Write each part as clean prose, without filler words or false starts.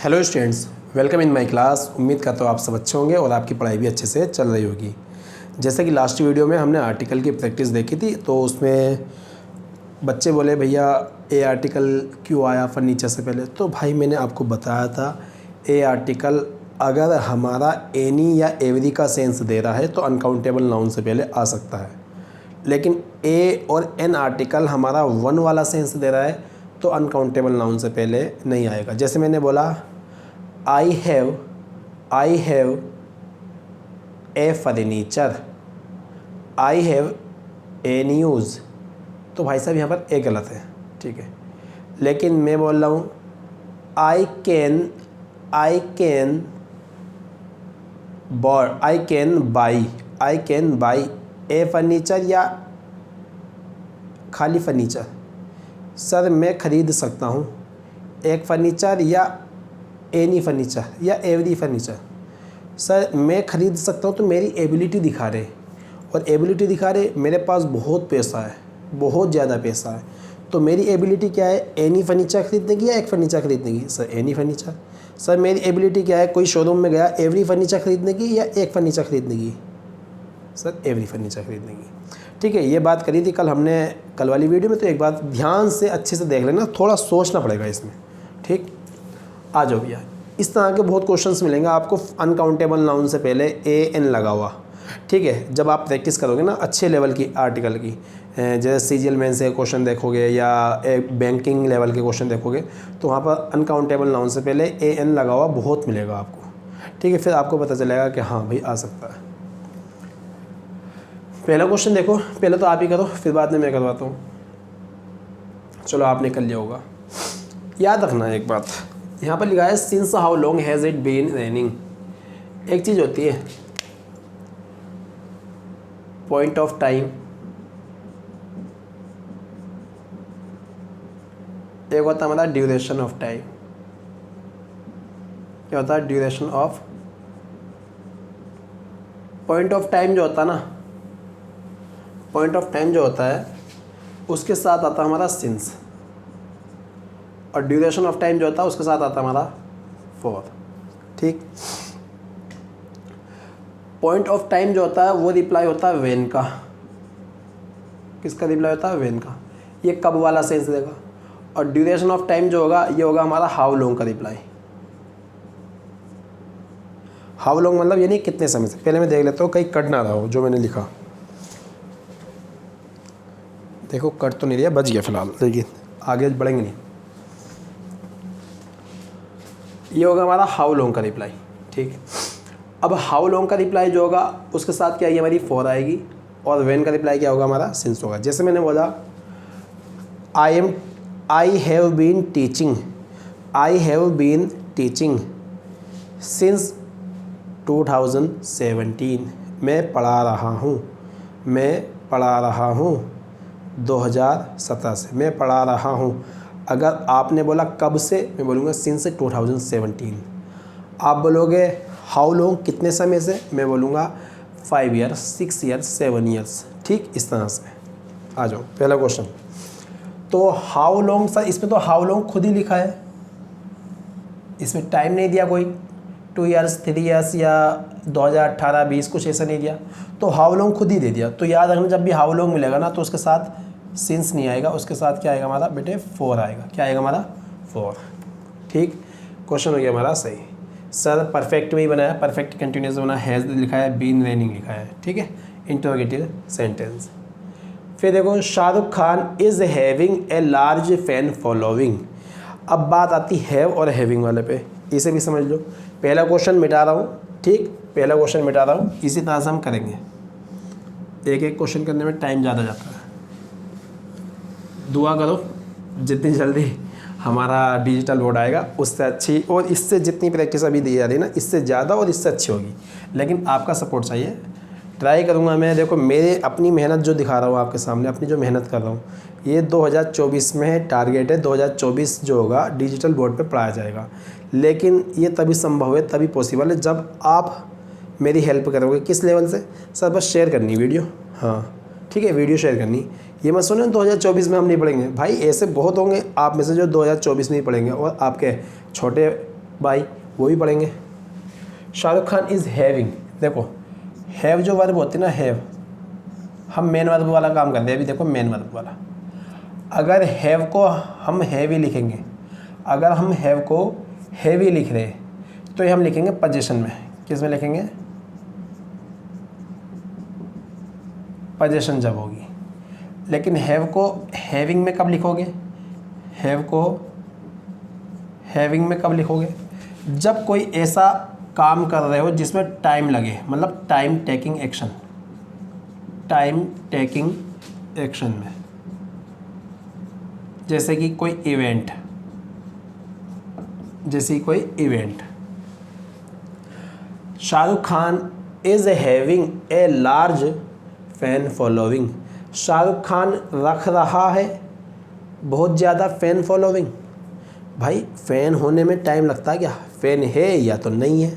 Hello students, welcome in my class. उम्मीद करता हूँ आप सब अच्छे होंगे और आपकी पढ़ाई भी अच्छे से चल रही होगी। जैसे कि लास्ट वीडियो में हमने आर्टिकल की प्रैक्टिस देखी थी, तो उसमें बच्चे बोले भैया ए आर्टिकल क्यों आया फर्नीचर से पहले। तो भाई मैंने आपको बताया था ए आर्टिकल अगर हमारा एनी या एवरी का सेंस दे रहा है तो अनकाउंटेबल नाउन से पहले आ सकता है, लेकिन ए और एन आर्टिकल हमारा वन वाला सेंस दे रहा है तो अनकाउंटेबल नाउन से पहले नहीं आएगा। जैसे मैंने बोला I have a furniture, I have a news, तो भाई साहब यहाँ पर ए गलत है, ठीक है। लेकिन मैं बोल रहा हूँ I can buy a furniture या खाली फर्नीचर। सर मैं ख़रीद सकता हूँ एक फर्नीचर या एनी फर्नीचर या एवरी फर्नीचर। सर मैं ख़रीद सकता हूँ तो मेरी एबिलिटी दिखा रहे, और एबिलिटी दिखा रहे मेरे पास बहुत पैसा है, बहुत ज़्यादा पैसा है, तो मेरी एबिलिटी क्या है एनी फर्नीचर ख़रीदने की या एक फर्नीचर ख़रीदने की। Sir any furniture. सर मेरी एबिलिटी क्या है कोई शोरूम में गया एवरी फर्नीचर ख़रीदने की या एक फर्नीचर ख़रीदने की। सर एवरी फर्नीचर ख़रीदने की, ठीक है। ये बात करी थी कल हमने, कल वाली वीडियो में, तो एक बात ध्यान से अच्छे से देख लेना, थोड़ा सोचना पड़ेगा इसमें, ठीक। आ जाओ भैया, इस तरह के बहुत क्वेश्चंस मिलेंगे आपको अनकाउंटेबल नाउन से पहले ए एन लगा हुआ, ठीक है। जब आप प्रैक्टिस करोगे ना अच्छे लेवल की आर्टिकल की, जैसे सीजीएल मेन से क्वेश्चन देखोगे या बैंकिंग लेवल के क्वेश्चन देखोगे, तो वहाँ पर अनकाउंटेबल नाउन से पहले ए एन लगा हुआ बहुत मिलेगा आपको, ठीक है। फिर आपको पता चलेगा कि हाँ भाई आ सकता है। पहला क्वेश्चन देखो, पहले तो आप ही करो फिर बाद में मैं करवाता हूँ। चलो आपने कर लिया होगा। याद रखना एक बात, यहाँ पर लिखा है since how long has it been raining. एक चीज़ होती है पॉइंट ऑफ टाइम, एक होता है हमारा ड्यूरेशन ऑफ टाइम। क्या होता है duration of, point of time जो होता है ना, पॉइंट ऑफ टाइम जो होता है उसके साथ आता है हमारा सिंस, और ड्यूरेशन ऑफ टाइम जो होता है उसके साथ आता है हमारा फॉर, ठीक। पॉइंट ऑफ टाइम जो होता है वो रिप्लाई होता है व्हेन का। किसका रिप्लाई होता है? व्हेन का। ये कब वाला सेंस देगा। और ड्यूरेशन ऑफ टाइम जो होगा ये होगा हमारा हाउ लॉन्ग का रिप्लाई। हाउ लॉन्ग मतलब यानी कितने समय से। पहले मैं देख लेता हूँ कहीं कट ना रहा हो जो मैंने लिखा। देखो कट तो नहीं रहा, बच गया फिलहाल, लेकिन आगे बढ़ेंगे नहीं। ये होगा हमारा हाउ लॉन्ग का रिप्लाई, ठीक है। अब हाउ लॉन्ग का रिप्लाई जो होगा उसके साथ क्या आएगी हमारी फॉर आएगी, और व्हेन का रिप्लाई क्या होगा हमारा सिंस होगा। जैसे मैंने बोला I have been teaching since 2017। मैं पढ़ा रहा हूँ 2017 से, मैं पढ़ा रहा हूँ। अगर आपने बोला कब से, मैं बोलूँगा सिंस 2017। आप बोलोगे हाउ लॉन्ग कितने समय से, मैं बोलूँगा 5 ईयर्स, 6 ईयर्स, 7 ईयर्स, ठीक। इस तरह से आ जाओ। पहला क्वेश्चन तो हाउ लॉन्ग, सर इसमें तो हाउ लॉन्ग खुद ही लिखा है, इसमें टाइम नहीं दिया कोई 2 ईयर्स, 3 ईयर्स या 2018-20 कुछ ऐसा नहीं दिया, तो हाउ लॉन्ग खुद ही दे दिया। तो याद रखना जब भी हाउ लॉन्ग मिलेगा ना तो उसके साथ सिंस नहीं आएगा, उसके साथ क्या आएगा हमारा बेटे फॉर आएगा। क्या आएगा हमारा फॉर, ठीक। क्वेश्चन हो गया हमारा सही। सर परफेक्ट में ही बनाया, परफेक्ट कंटिन्यूस बना, हैज़ लिखा है, बीन रेनिंग लिखा है, ठीक है। Interrogative sentence. फिर देखो Shahrukh Khan is having a large fan following. अब बात आती हैव और हैविंग वाले पे, इसे भी समझ लो। पहला क्वेश्चन मिटा रहा हूँ, ठीक, पहला क्वेश्चन मिटा रहा हूँ। इसी तरह से हम करेंगे, एक एक क्वेश्चन करने में टाइम ज़्यादा जाता है। दुआ करो जितनी जल्दी हमारा डिजिटल बोर्ड आएगा उससे अच्छी, और इससे जितनी प्रैक्टिस अभी दी जा रही है ना इससे ज़्यादा और इससे अच्छी होगी, लेकिन आपका सपोर्ट चाहिए। ट्राई करूँगा मैं। देखो मेरे अपनी मेहनत जो दिखा रहा हूँ आपके सामने, अपनी जो मेहनत कर रहा हूँ, ये 2024 में टारगेट है। 2024 जो होगा डिजिटल बोर्ड पे पढ़ाया जाएगा, लेकिन ये तभी संभव है, तभी पॉसिबल है जब आप मेरी हेल्प करोगे। किस लेवल से? सर बस शेयर करनी वीडियो, हाँ ठीक है, वीडियो शेयर करनी। ये मत सुनो 2024 में हम नहीं पढ़ेंगे, भाई ऐसे बहुत होंगे आप में से जो 2024 में ही पढ़ेंगे और आपके छोटे भाई वो भी पढ़ेंगे। शाहरुख खान इज़ हैविंग, देखो हैव जो वर्ब होती है ना, हैव, हम मेन वर्ब वाला काम करते हैं अभी, देखो मेन वर्ब वाला। अगर हैव को हम हैवी लिखेंगे, अगर हम हैव को हैवी लिख रहे तो ये हम लिखेंगे पोजीशन में, किस में लिखेंगे, पोजीशन जब होगी। लेकिन हैव को हैविंग में कब लिखोगे, हैव को हैविंग में कब लिखोगे, जब कोई ऐसा काम कर रहे हो जिसमें टाइम लगे, मतलब time taking action, time taking action में, जैसे कि कोई इवेंट, जैसे कोई event. Shahrukh Khan is having a large fan following, Shahrukh Khan रख रहा है बहुत ज़्यादा फ़ैन फॉलोइंग। भाई फ़ैन होने में टाइम लगता है क्या, फ़ैन है या तो नहीं है,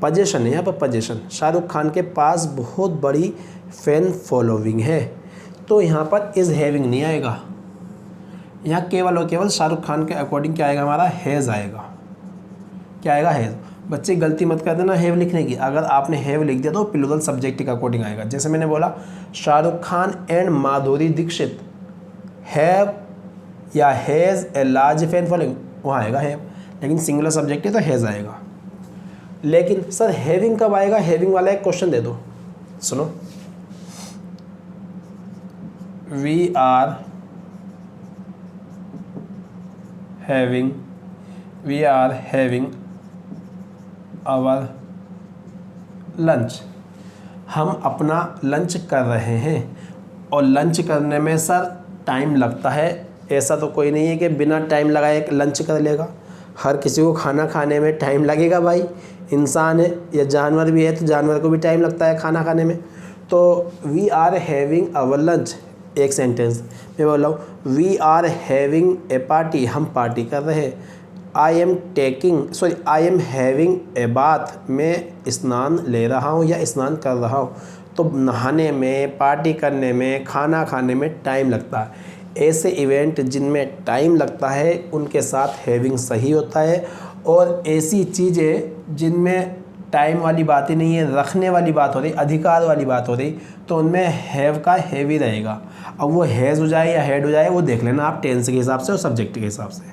पोजीशन है यहाँ पर पोजीशन। शाहरुख खान के पास बहुत बड़ी फ़ैन फॉलोइंग है, तो यहाँ पर इज़ हैविंग नहीं आएगा, यहाँ केवल और केवल शाहरुख खान के अकॉर्डिंग क्या आएगा, हमारा हैज़ आएगा। क्या आएगा, हैज़। बच्चे गलती मत कर देना हैव लिखने की, अगर आपने हैव लिख दिया तो प्लूरल सब्जेक्ट के अकॉर्डिंग आएगा। जैसे मैंने बोला शाहरुख खान एंड माधुरी दीक्षित हैव या has a large fan following, वहाँ आएगा हैव, लेकिन सिंगुलर सब्जेक्ट है तो हैज़ आएगा। लेकिन सर हैविंग कब आएगा, हैविंग वाला एक क्वेश्चन दे दो, सुनो। We are having our lunch, हम अपना लंच कर रहे हैं, और लंच करने में सर टाइम लगता है, ऐसा तो कोई नहीं है कि बिना टाइम लगाए लंच कर लेगा, हर किसी को खाना खाने में टाइम लगेगा भाई, इंसान है या जानवर भी है तो जानवर को भी टाइम लगता है खाना खाने में। तो we are having our lunch, एक सेंटेंस मैं बोल रहा हूँ, we are having a party, हम पार्टी कर रहे हैं। I am having a bath, मैं स्नान ले रहा हूँ या स्नान कर रहा हूँ। तो नहाने में, पार्टी करने में, खाना खाने में टाइम लगता है। ऐसे इवेंट जिनमें टाइम लगता है उनके साथ हैविंग सही होता है, और ऐसी चीज़ें जिनमें टाइम वाली बात ही नहीं है, रखने वाली बात हो रही, अधिकार वाली बात हो रही, तो उनमें हैव का हैवी रहेगा। अब वो हैज़ हो जाए या हैड हो जाए वो देख लेना आप टेंस के हिसाब से और सब्जेक्ट के हिसाब से।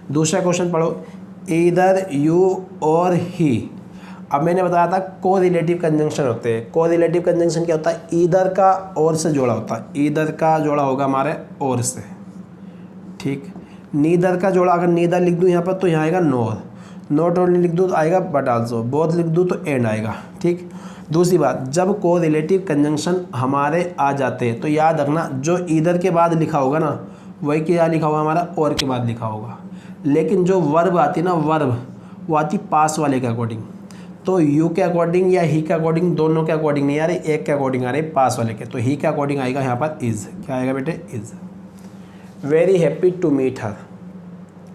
दूसरा क्वेश्चन पढ़ो, ईदर यू और ही। अब मैंने बताया था को रिलेटिव कंजंक्शन होते हैं। को रिलेटिव कंजंक्शन क्या होता है, ईदर का और से जोड़ा होता है, ईदर का जोड़ा होगा हमारे और से, ठीक। नीदर का जोड़ा, अगर नीदर लिख दूँ यहाँ पर तो यहाँ आएगा नोर, नॉट ओनली लिख दूँ तो आएगा बट आल्सो, बोथ लिख दूँ तो एंड आएगा, ठीक। दूसरी बात, जब को रिलेटिव कंजंक्शन हमारे आ जाते हैं तो याद रखना जो ईदर के बाद लिखा होगा ना वही क्या लिखा होगा, हमारा और के बाद लिखा होगा। लेकिन जो वर्ब आती है ना, वर्ब वो आती पास वाले के अकॉर्डिंग, तो यू के अकॉर्डिंग या ही के अकॉर्डिंग, दोनों के अकॉर्डिंग नहीं आ रही, एक के अकॉर्डिंग आ रही, पास वाले के। तो ही के अकॉर्डिंग आएगा यहाँ पर इज़, क्या आएगा बेटे, is. Very happy to meet her.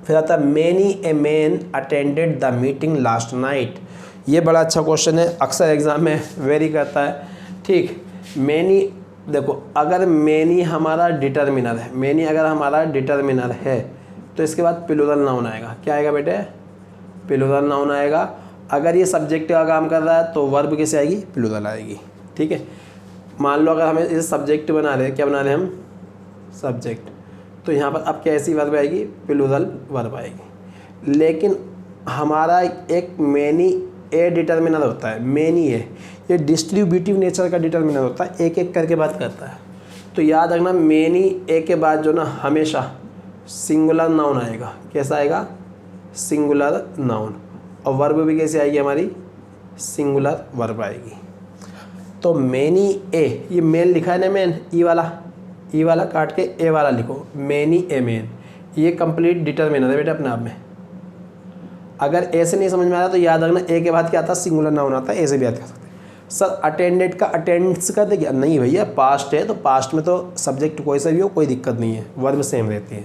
फिर आता है many a man attended the meeting last night. ये बड़ा अच्छा क्वेश्चन है, अक्सर एग्जाम में वेरी करता है, ठीक। मैनी, देखो अगर मैनी हमारा डिटर्मिनर है, मैनी अगर हमारा डिटर्मिनर है तो इसके बाद प्लूरल नाउन आएगा। क्या आएगा बेटे, प्लूरल नाउन आएगा। अगर ये सब्जेक्ट का काम कर रहा है तो वर्ब कैसे आएगी, प्लूरल आएगी, ठीक है। मान लो अगर हमें इसे सब्जेक्ट बना रहे हैं, क्या बना रहे हैं हम, सब्जेक्ट, तो यहाँ पर अब कैसी वर्ब आएगी, प्लूरल वर्ब आएगी। लेकिन हमारा एक मैनी ए डिटर्मिनर होता है, मैनी है, ये डिस्ट्रीब्यूटिव नेचर का डिटर्मिनर होता है, एक एक करके बात करता है। तो याद रखना मैनी ए के बाद जो ना हमेशा सिंगुलर नाउन आएगा। कैसा आएगा, सिंगुलर नाउन। और वर्ब भी कैसे आएगी हमारी, सिंगुलर वर्ब आएगी। तो मैनी ए, ये मेन लिखा है ना मैन, ई वाला काट के ए वाला लिखो, मैनी ए मैन, ये कंप्लीट डिटर्मिनर है बेटा अपने आप में। अगर ऐसे नहीं समझ में आ रहा तो याद रखना ए के बाद क्या आता है, सिंगुलर नाउन आता है, ऐसे भी याद कर सकते हैं। सर अटेंडेड का अटेंड्स कर दे क्या, नहीं भैया, पास्ट है तो पास्ट में तो सब्जेक्ट कोई सा भी हो कोई दिक्कत नहीं है, वर्ब सेम रहती है।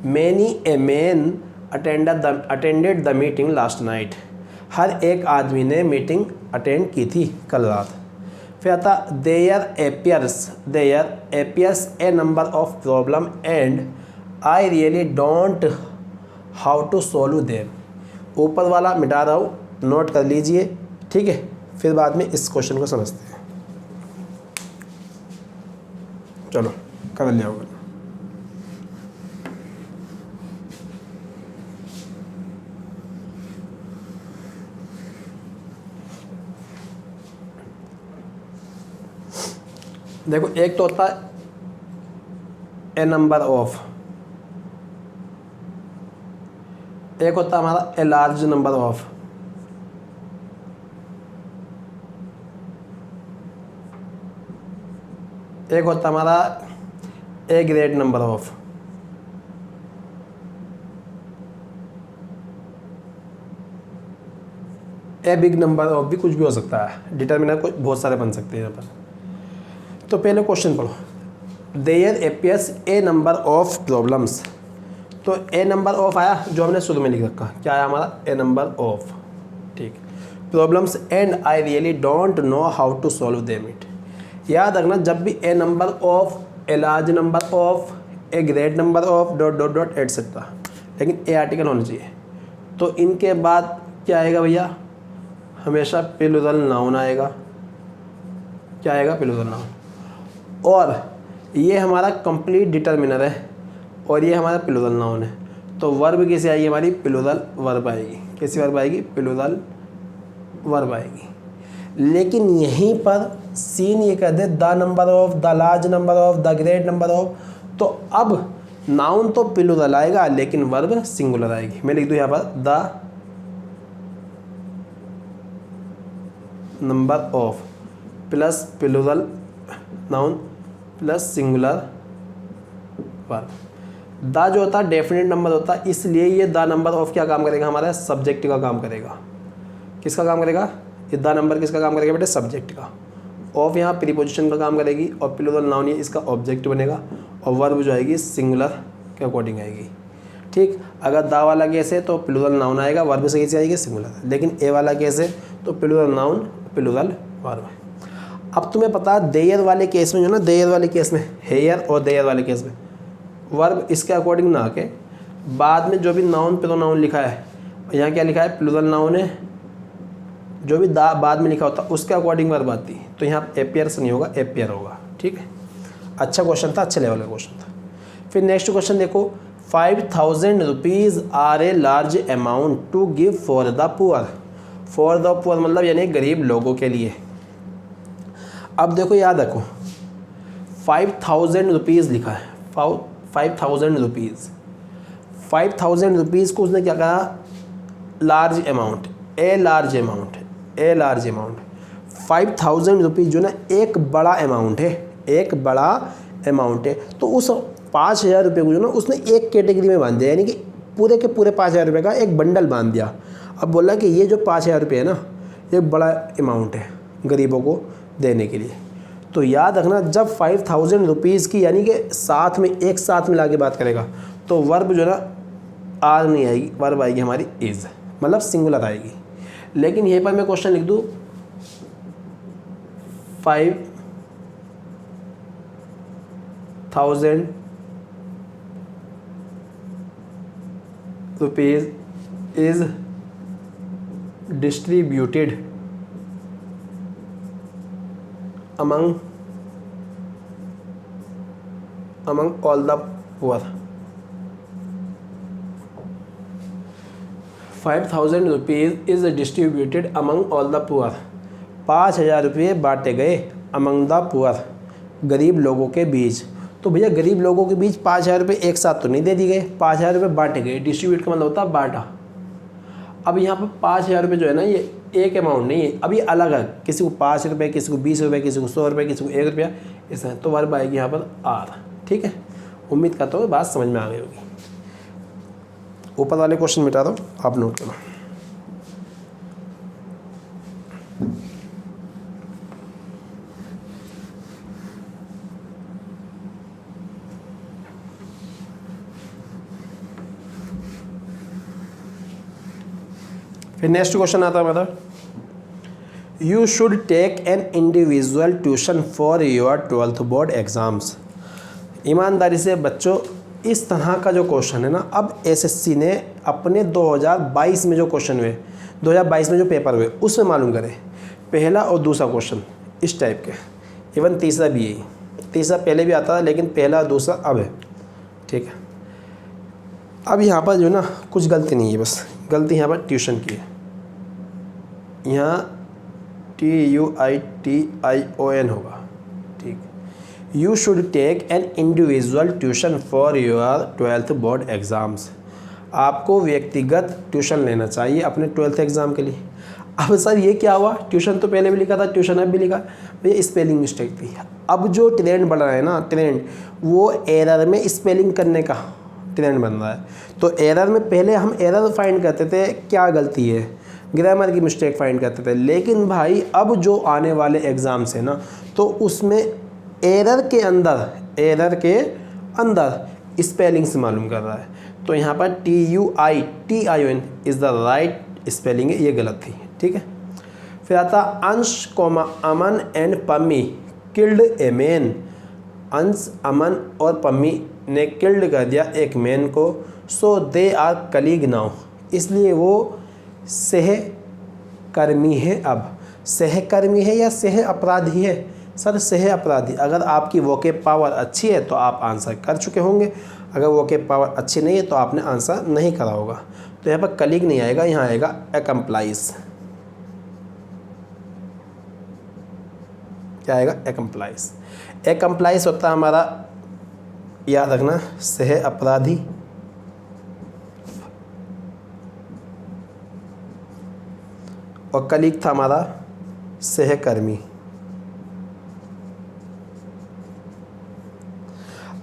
Many a man attended the meeting last night. हर एक आदमी ने मीटिंग अटेंड की थी कल रात। फिर आता there appears a number of problem and I really don't how to solve them. ऊपर वाला मिटा रहा हूँ, नोट कर लीजिए, ठीक है। फिर बाद में इस क्वेश्चन को समझते हैं। चलो कर लिया होगा। देखो, एक तो होता है ए नंबर ऑफ, एक होता है हमारा ए लार्ज नंबर ऑफ, एक होता है हमारा ए great number of, a big number of भी कुछ भी हो सकता है, डिटर्मिनर कुछ बहुत सारे बन सकते हैं यहाँ पर। तो पहले क्वेश्चन पढ़ो, there appears a number of problems. तो ए नंबर ऑफ आया जो हमने शुरू में लिख रखा, क्या आया हमारा ए नंबर ऑफ, ठीक। Problems and I really don't know how to solve them it. याद रखना, जब भी a number of, a large number of, a great number of, dot dot dot etcetera, लेकिन ए आर्टिकल होना चाहिए। तो इनके बाद क्या आएगा भैया, हमेशा प्लूरल नाउन आएगा। क्या आएगा, प्लूरल नाउन। और ये हमारा कंप्लीट डिटर्मिनर है और ये हमारा प्लूरल नाउन है। तो वर्ब कैसे आएगी हमारी, प्लूरल वर्ब आएगी। कैसी वर्ब आएगी, प्लूरल वर्ब आएगी। लेकिन यहीं पर सीन ये कह दे the number of, the large number of, the great number of, तो अब नाउन तो प्लूरल आएगा लेकिन वर्ब सिंगुलर आएगी। मैं लिख दूँ यहाँ पर the number of plus plural noun plus singular verb. The जो होता है डेफिनेट नंबर होता है, इसलिए ये द नंबर ऑफ क्या काम करेगा, हमारा सब्जेक्ट का काम करेगा। किसका काम करेगा, ये द नंबर किसका काम करेगा बेटे, सब्जेक्ट का। ऑफ यहाँ प्रीपोजिशन का काम करेगी और प्लूरल नाउन ये इसका ऑब्जेक्ट बनेगा और वर्ब जो आएगी सिंगुलर के अकॉर्डिंग आएगी, ठीक। अगर द वाला केस है तो प्लूरल नाउन आएगा, वर्ब से कैसे आएगी, सिंगुलर। लेकिन ए वाला केस है तो प्लूरल नाउन प्लूरल वर्ब। अब तुम्हें पता है देयर वाले केस में जो ना, देयर वाले केस में हेयर और देयर वाले केस में वर्ब इसके अकॉर्डिंग ना आके बाद में जो भी नाउन प्रोनाउन लिखा है, यहाँ क्या लिखा है, प्लूरल नाउन है, जो भी दा बाद में लिखा होता उसके अकॉर्डिंग वर्ब आती है। तो यहाँ एपियर्स नहीं होगा, एपियर होगा, ठीक है। अच्छा क्वेश्चन था, अच्छे लेवल का क्वेश्चन था। फिर नेक्स्ट क्वेश्चन देखो, 5000 rupees are a large amount to give for the poor. For the poor मतलब यानी गरीब लोगों के लिए। अब देखो याद रखो, 5000 रुपीज़ लिखा है, 5000 रुपीज़, 5000 रुपीज़ को उसने क्या कहा, लार्ज अमाउंट, ए लार्ज अमाउंट, ए लार्ज अमाउंट। 5000 रुपीज़ जो ना एक बड़ा अमाउंट है, एक बड़ा अमाउंट है। तो उस 5000 रुपये को जो ना उसने एक कैटेगरी में बांध दिया, यानी कि पूरे के पूरे 5000 रुपये का एक बंडल बांध दिया। अब बोला कि ये जो 5000 रुपये है ना, ये बड़ा अमाउंट है गरीबों को देने के लिए। तो याद रखना, जब 5000 रुपीज़ की यानी कि साथ में एक साथ में लाके बात करेगा तो वर्ब जो ना आर नहीं आएगी, वर्ब आएगी हमारी इज़, मतलब सिंगुलर आएगी। लेकिन यहीं पर मैं क्वेश्चन लिख दूँ, 5000 rupees is distributed among all the poor। 5000 rupees is distributed among all the poor। 5000 रुपये बांटे गए among the poor, गरीब लोगों के बीच। तो भैया गरीब लोगों के बीच 5000 रुपये एक साथ तो नहीं दे दिए गए, 5000 रुपये बांटे गए। डिस्ट्रीब्यूट का मतलब होता है बांटा। अब यहाँ पर 5000 रुपये जो है ना, ये एक अमाउंट नहीं है, अब ये अलग है, किसी को 5 रुपये, किसी को 20 रुपये, किसी को 100 रुपये, किसी को 1 रुपया, ऐसा है। तो वर्ब आएगी यहाँ पर आर, ठीक है। उम्मीद करता हूँ बात समझ में आ गई होगी। ऊपर वाले क्वेश्चन मिटा दो, आप नोट करो। फिर नेक्स्ट क्वेश्चन आता है मेरा, you should take an individual tuition for your 12th board exams. ईमानदारी से बच्चों इस तरह का जो क्वेश्चन है ना, अब एसएससी ने अपने 2022 में जो क्वेश्चन हुए, 2022 में जो पेपर हुए उसमें मालूम करें, पहला और दूसरा क्वेश्चन इस टाइप के, इवन तीसरा भी यही, तीसरा पहले भी आता था लेकिन पहला और दूसरा अब है, ठीक है। अब यहाँ पर जो ना कुछ गलती नहीं है, बस गलती यहाँ पर ट्यूशन की है। यहाँ TUITION होगा, ठीक। You should take an individual tuition for your 12th board exams. आपको व्यक्तिगत ट्यूशन लेना चाहिए अपने 12th एग्ज़ाम के लिए। अब सर ये क्या हुआ, ट्यूशन तो पहले भी लिखा था, ट्यूशन अब भी लिखा, भैया स्पेलिंग मिस्टेक थी। अब जो ट्रेंड बढ़ रहा है ना, ट्रेंड वो एरर में स्पेलिंग करने का ट्रेंड बन रहा है। तो एरर में पहले हम एरर फाइंड करते थे, क्या गलती है, ग्रामर की मिस्टेक फाइंड करते थे, लेकिन भाई अब जो आने वाले एग्ज़ाम्स है ना, तो उसमें एरर के अंदर स्पेलिंग से मालूम कर रहा है। तो यहाँ पर TUITION is the right spelling है, ये गलत थी, ठीक है। फिर आता Ansh comma Aman and Pammi killed a man. Ansh, Aman और पम्मी ने किल्ड कर दिया एक मैन को, सो दे आर कलीग नाउ, इसलिए वो सहकर्मी है। अब सहकर्मी है या सह अपराधी है, सर सह अपराधी। अगर आपकी वोकेब पावर अच्छी है तो आप आंसर कर चुके होंगे, अगर वोकेब पावर अच्छी नहीं है तो आपने आंसर नहीं करा होगा। तो यहाँ पर कलीग नहीं आएगा, यहाँ आएगा एकम्प्लाइज। क्या आएगा, एकम्प्लाइज। एकम्प्लाइज होता है हमारा, याद रखना, सह अपराधी, और कलीग था हमारा सहकर्मी।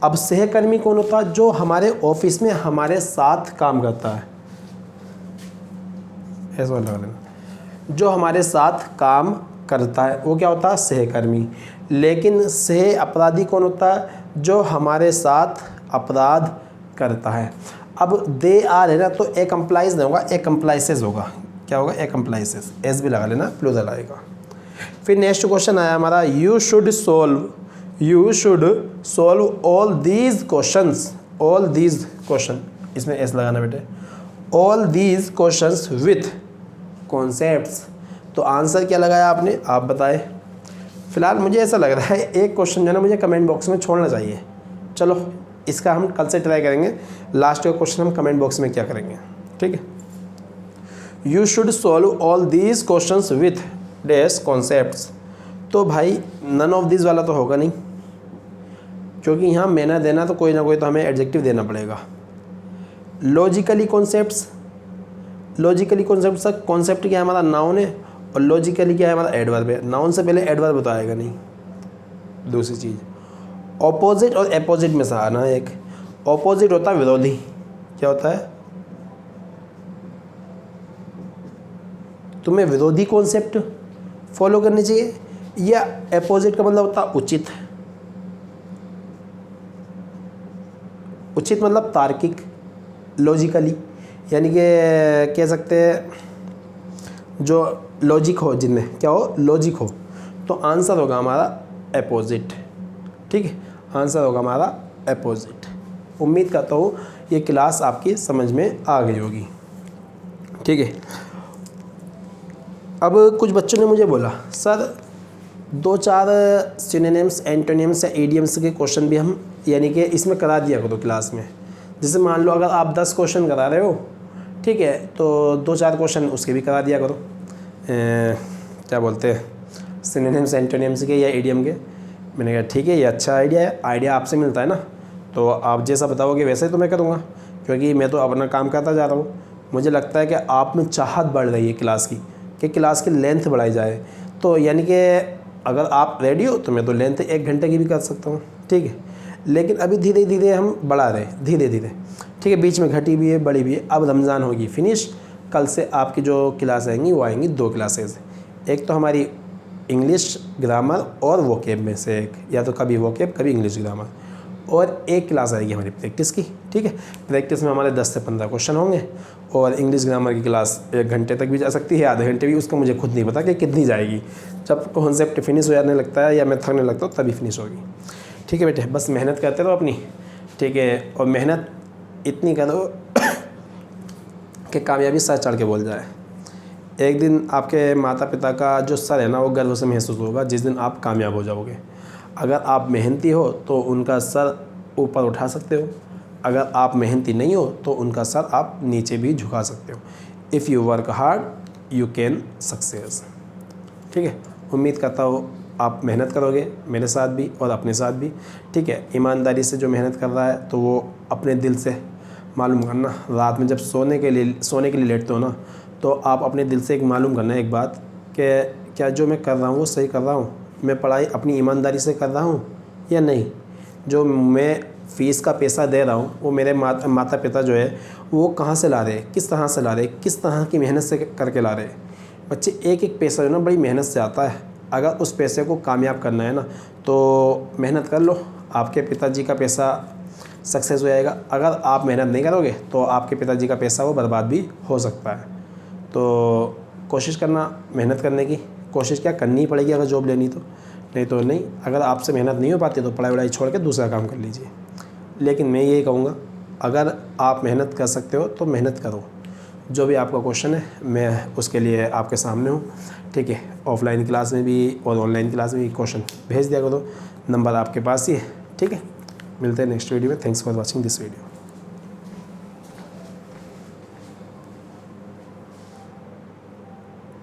अब सहकर्मी कौन होता है, जो हमारे ऑफिस में हमारे साथ काम करता है, ऐसा लगा लेना, जो हमारे साथ काम करता है वो क्या होता है, सहकर्मी। लेकिन सह अपराधी कौन होता है, जो हमारे साथ अपराध करता है। अब दे आर है ना, तो एकम्प्लाइज नहीं होगा, एकम्प्लाइसेस होगा। क्या होगा, एकम्प्लाइसेस, एस भी लगा लेना, प्लूरल आएगा। फिर नेक्स्ट क्वेश्चन आया हमारा, you should solve all these question, इसमें एस लगाना बेटे, all these questions with concepts. तो आंसर क्या लगाया आपने, आप बताएं। फिलहाल मुझे ऐसा लग रहा है एक क्वेश्चन जो है ना मुझे कमेंट बॉक्स में छोड़ना चाहिए। चलो इसका हम कल से ट्राई करेंगे, लास्ट का क्वेश्चन हम कमेंट बॉक्स में क्या करेंगे, ठीक है। You should solve all these questions with dash concepts. तो भाई नन ऑफ दिस वाला तो होगा नहीं, क्योंकि यहाँ मैंने देना तो कोई ना कोई तो हमें एडजेक्टिव देना पड़ेगा। लॉजिकली कॉन्सेप्ट्स, कॉन्सेप्ट क्या है हमारा, नाउन है, और लॉजिकली क्या है हमारा, एडवर्ब है। नाउन से पहले एडवर्ब तो आएगा नहीं। दूसरी चीज़, ऑपोजिट और एपोजिट में से आना है। एक ऑपोजिट होता है विरोधी, क्या होता है, तुम्हें विरोधी कॉन्सेप्ट फॉलो करनी चाहिए, या एपोजिट का मतलब होता है उचित। उचित मतलब तार्किक, लॉजिकली, यानी कि कह सकते हैं जो लॉजिक हो, जिनमें क्या हो, लॉजिक हो। तो आंसर होगा हमारा एपोजिट, ठीक है, आंसर होगा हमारा एपोजिट। उम्मीद करता हूँ ये क्लास आपकी समझ में आ गई होगी, ठीक है। अब कुछ बच्चों ने मुझे बोला सर 2-4 सिनोनिम्स, एंटोनिम्स या इडियम्स के क्वेश्चन भी हम यानी कि इसमें करा दिया करो क्लास में। जैसे मान लो अगर आप 10 क्वेश्चन करा रहे हो, ठीक है, तो 2-4 क्वेश्चन उसके भी करा दिया करो, क्या बोलते हैं, सिनोनिम्स, एंटोनिम्स के या इडियम के। मैंने कहा ठीक है, ये अच्छा आइडिया है, आइडिया आपसे मिलता है ना, तो आप जैसा बताओगे वैसे ही तो मैं करूँगा, क्योंकि मैं तो अपना काम करता जा रहा हूँ। मुझे लगता है कि आप में चाहत बढ़ रही है क्लास की, कि क्लास की लेंथ बढ़ाई जाए। तो यानी कि अगर आप रेडी हो तो मैं तो लेंथ 1 घंटे की भी कर सकता हूँ, ठीक है। लेकिन अभी धीरे धीरे हम बढ़ा रहे हैं, धीरे धीरे, ठीक है। बीच में घटी भी है, बड़ी भी है। अब रमज़ान होगी फिनिश, कल से आपकी जो क्लास आएंगी वो आएंगी 2 क्लासेज। एक तो हमारी इंग्लिश ग्रामर और वोकेब में से एक, या तो कभी वोकेब कभी इंग्लिश ग्रामर, और एक क्लास आएगी हमारी प्रैक्टिस की, ठीक है। प्रैक्टिस में हमारे 10 से 15 क्वेश्चन होंगे, और इंग्लिश ग्रामर की क्लास 1 घंटे तक भी जा सकती है, आधे घंटे भी, उसका मुझे खुद नहीं पता कि कितनी जाएगी। जब कॉन्सेप्ट फिनिश हो जाने लगता है या मैं थकने लगता हूँ तभी फिनिश होगी, ठीक है बेटे। बस मेहनत करते रहो अपनी, ठीक है, और मेहनत इतनी करो कि कामयाबी सर चढ़ के बोल जाए। एक दिन आपके माता पिता का जो सर है ना वो गर्व से महसूस होगा जिस दिन आप कामयाब हो जाओगे। अगर आप मेहनती हो तो उनका सर ऊपर उठा सकते हो, अगर आप मेहनती नहीं हो तो उनका सर आप नीचे भी झुका सकते हो। If you work hard you can success. ठीक है, उम्मीद करता हूँ आप मेहनत करोगे मेरे साथ भी और अपने साथ भी। ठीक है, ईमानदारी से जो मेहनत कर रहा है तो वो अपने दिल से मालूम करना, रात में जब सोने के लिए लेटते हो ना तो आप अपने दिल से एक मालूम करना एक बात कि क्या जो मैं कर रहा हूँ वो सही कर रहा हूँ, मैं पढ़ाई अपनी ईमानदारी से कर रहा हूँ या नहीं, जो मैं फ़ीस का पैसा दे रहा हूँ वो मेरे माता पिता जो है वो कहाँ से ला रहे हैं, किस तरह से ला रहे हैं, किस तरह की मेहनत से करके ला रहे हैं। बच्चे एक एक पैसा जो ना बड़ी मेहनत से आता है, अगर उस पैसे को कामयाब करना है ना तो मेहनत कर लो, आपके पिताजी का पैसा सक्सेस हो जाएगा। अगर आप मेहनत नहीं करोगे तो आपके पिताजी का पैसा वो बर्बाद भी हो सकता है। तो कोशिश करना, मेहनत करने की कोशिश क्या करनी ही पड़ेगी अगर जॉब लेनी तो, नहीं तो नहीं। अगर आपसे मेहनत नहीं हो पाती तो पढ़ाई वढ़ाई छोड़ के दूसरा काम कर लीजिए। लेकिन मैं यही कहूँगा अगर आप मेहनत कर सकते हो तो मेहनत करो। जो भी आपका क्वेश्चन है मैं उसके लिए आपके सामने हूँ। ठीक है, ऑफलाइन क्लास में भी और ऑनलाइन क्लास में भी क्वेश्चन भेज दिया करो, नंबर आपके पास ही है। ठीक है, मिलते हैं नेक्स्ट वीडियो में। Thanks for watching this video.